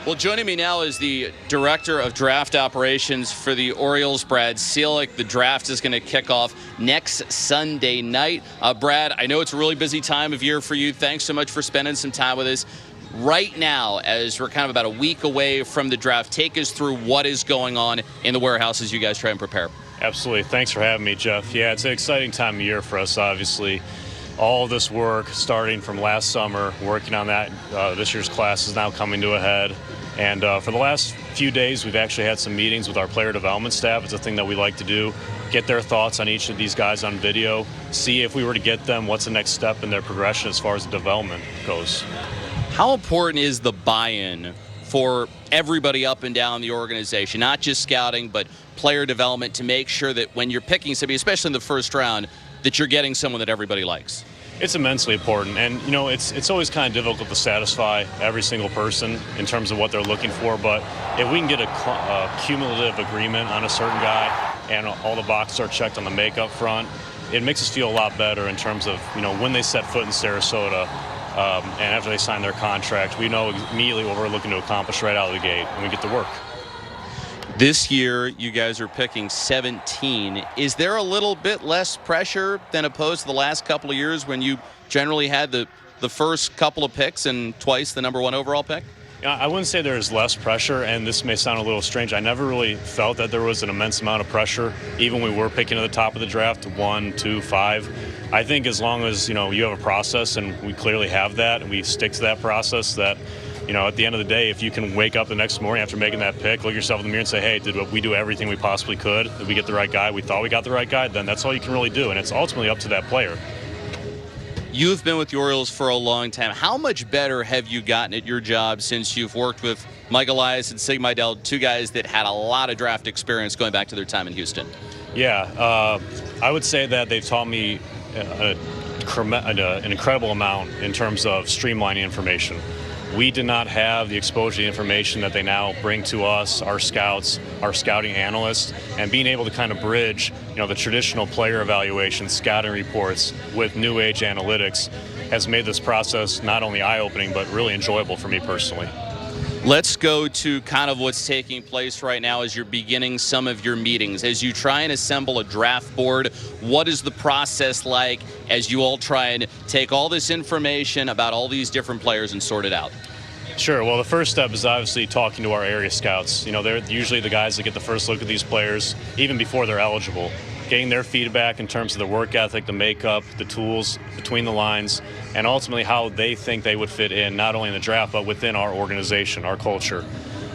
Well, joining me now is the Director of Draft Operations for the Orioles, Brad Ciolek. The draft is going to kick off next Sunday night. Brad, I know it's a really busy time of year for you. Thanks so much for spending some time with us. Right now, as we're kind of about a week away from the draft, take us through what is going on in the warehouse as you guys try and prepare. Absolutely. Thanks for having me, Geoff. Yeah, it's an exciting time of year for us, obviously. All of this work starting from last summer, working on that. This year's class is now coming to a head. And for the last few days, we've actually had some meetings with our player development staff. It's a thing that we like to do, get their thoughts on each of these guys on video, see if we were to get them, what's the next step in their progression as far as the development goes. How important is the buy-in for everybody up and down the organization, not just scouting, but player development, to make sure that when you're picking somebody, especially in the first round, that you're getting someone that everybody likes? It's immensely important, and you know, it's always kind of difficult to satisfy every single person in terms of what they're looking for, but if we can get a cumulative agreement on a certain guy and all the boxes are checked on the makeup front, it makes us feel a lot better in terms of, you know, when they set foot in Sarasota and after they sign their contract, we know immediately what we're looking to accomplish right out of the gate, and we get to work. This year, you guys are picking 17. Is there a little bit less pressure than opposed to the last couple of years when you generally had the first couple of picks and twice the number 1 overall pick? Yeah, I wouldn't say there's less pressure, and this may sound a little strange. I never really felt that there was an immense amount of pressure, even when we were picking at the top of the draft, 1, 2, 5. I think as long as, you know, you have a process, and we clearly have that, and we stick to that process, that, you know, at the end of the day, if you can wake up the next morning after making that pick, look yourself in the mirror and say, hey, did we do everything we possibly could? Did we get the right guy? We thought we got the right guy? Then that's all you can really do, and it's ultimately up to that player. You've been with the Orioles for a long time. How much better have you gotten at your job since you've worked with Mike Elias and Sig Mejdal, two guys that had a lot of draft experience going back to their time in Houston? Yeah, I would say that they've taught me an incredible amount in terms of streamlining information. We did not have the exposure to information that they now bring to us, our scouts, our scouting analysts, and being able to kind of bridge, you know, the traditional player evaluation, scouting reports with new age analytics has made this process not only eye-opening but really enjoyable for me personally. Let's go to kind of what's taking place right now as you're beginning some of your meetings. As you try and assemble a draft board, what is the process like as you all try and take all this information about all these different players and sort it out? Sure. Well, the first step is obviously talking to our area scouts. You know, they're usually the guys that get the first look at these players even before they're eligible. Getting their feedback in terms of the work ethic, the makeup, the tools between the lines, and ultimately how they think they would fit in not only in the draft but within our organization, our culture.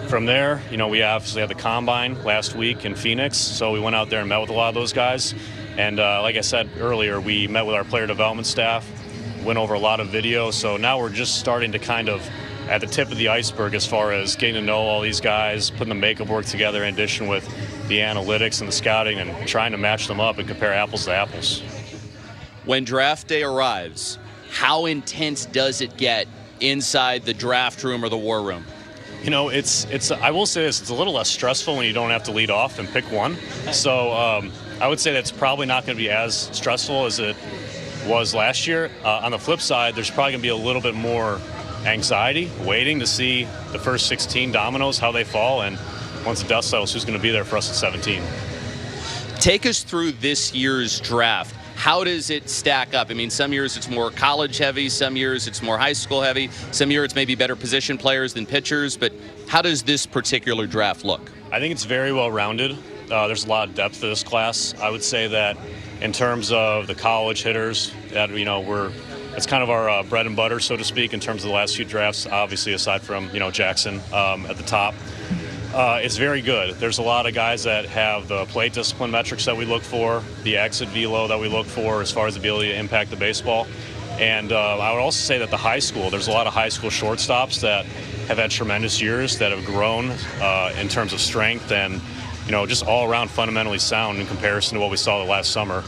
From there, you know, we obviously had the combine last week in Phoenix, so we went out there and met with a lot of those guys. And like I said earlier, we met with our player development staff, went over a lot of video, so now we're just starting to kind of at the tip of the iceberg as far as getting to know all these guys, putting the makeup work together in addition with the analytics and the scouting and trying to match them up and compare apples to apples. When draft day arrives, how intense does it get inside the draft room or the war room? You know, it's I will say this, it's a little less stressful when you don't have to lead off and pick one. So I would say that's probably not going to be as stressful as it was last year. On the flip side, there's probably going to be a little bit more anxiety, waiting to see the first 16 dominoes, how they fall, and once the dust settles, who's going to be there for us at 17. Take us through this year's draft. How does it stack up? I mean, some years it's more college heavy, some years it's more high school heavy, some years it's maybe better position players than pitchers, but how does this particular draft look? I think it's very well rounded. There's a lot of depth to this class. I would say that in terms of the college hitters, that, you know, it's kind of our bread and butter, so to speak, in terms of the last few drafts, obviously aside from, you know, Jackson at the top. It's very good. There's a lot of guys that have the plate discipline metrics that we look for, the exit velo that we look for as far as the ability to impact the baseball. And I would also say that the high school, there's a lot of high school shortstops that have had tremendous years, that have grown in terms of strength and, you know, just all around fundamentally sound in comparison to what we saw the last summer.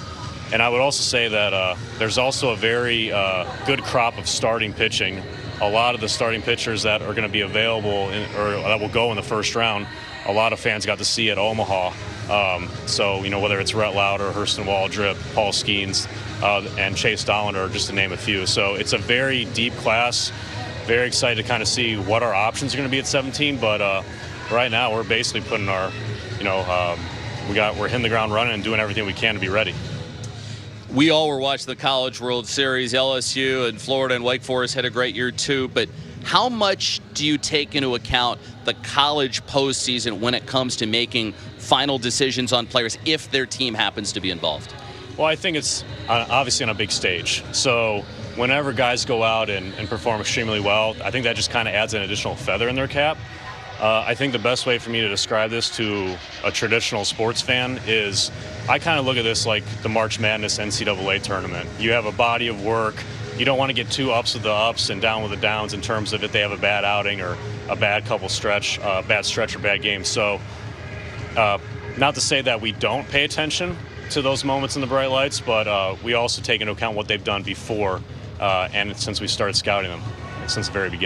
And I would also say that there's also a very good crop of starting pitching. A lot of the starting pitchers that are going to be available or that will go in the first round, a lot of fans got to see at Omaha. So, you know, whether it's Rhett Lauder, Hurston Waldrip, Paul Skeens, and Chase Dollander, just to name a few. So it's a very deep class. very excited to kind of see what our options are going to be at 17. But right now, we're basically putting our, we're hitting the ground running and doing everything we can to be ready. We all were watching the College World Series. LSU and Florida and Wake Forest had a great year too, but how much do you take into account the college postseason when it comes to making final decisions on players if their team happens to be involved? Well, I think it's obviously on a big stage. So whenever guys go out and perform extremely well, I think that just kind of adds an additional feather in their cap. I think the best way for me to describe this to a traditional sports fan is I kind of look at this like the March Madness NCAA tournament. You have a body of work. You don't want to get too ups with the ups and down with the downs in terms of if they have a bad outing or a bad stretch or bad game. So not to say that we don't pay attention to those moments in the bright lights, but we also take into account what they've done before and since we started scouting them since the very beginning.